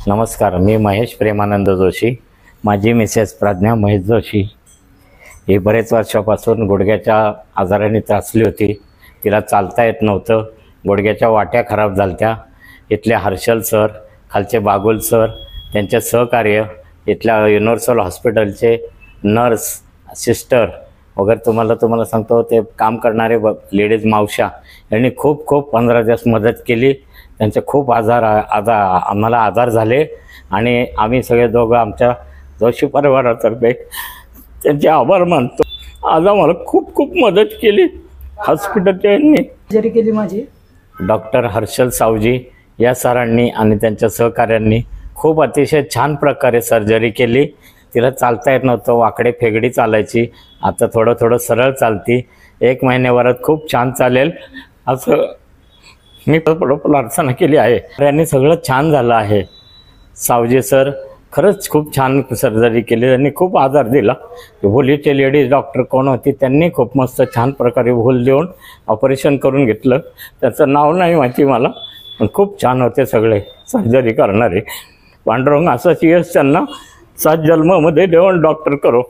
नमस्कार, मी महेश प्रेमानंद जोशी. माझी मिसेस प्रज्ञा महेश जोशी ही बरेच वर्षापासून गुडघ्याच्या आजाराने त्रासली होती. तिला चालता येत नव्हतं. गुडघ्याच्या वाट्या खराब झाल्या. इथले हर्षल सर, खालचे बागुल सर, त्यांचे सहकार्य, इथल्या युनिव्हर्सल हॉस्पिटलचे नर्स, सिस्टर वगैरे तुम्हाला सांगतो, ते काम करणारे लेडीज मावशा यांनी खूप 15 दिवस मदत केली. त्यांचे खूप आम्हाला आधार झाले आणि आम्ही सगळे दोघं आमच्या जोशी परिवारातर्फे त्यांचे आभार मानतो. आज आम्हाला खूप मदत केली हॉस्पिटलच्या यांनी. सर्जरी केली माझी डॉक्टर हर्षल सावजी या सरांनी आणि त्यांच्या सहकाऱ्यांनी खूप अतिशय छान प्रकारे सर्जरी केली. तिला चालता येत नव्हतं, वाकडे फेगडी चालायची. आता थोडं सरळ चालती. 1 महिन्याभरात खूप छान चालेल असं मी प्रार्थना केली आहे. यांनी सगळं छान झालं आहे. सावजी सर खरंच खूप छान सर्जरी केली. त्यांनी खूप आधार दिला. भोलीचे लेडीज डॉक्टर कोण होती, त्यांनी खूप मस्त छान प्रकारे भूल देऊन ऑपरेशन करून घेतलं. त्याचं नाव नाही माहिती मला, पण खूप छान होते सगळे सर्जरी करणारे. पांडुरंग असंच यश त्यांना 7 जन्मामध्ये देऊन डॉक्टर करो.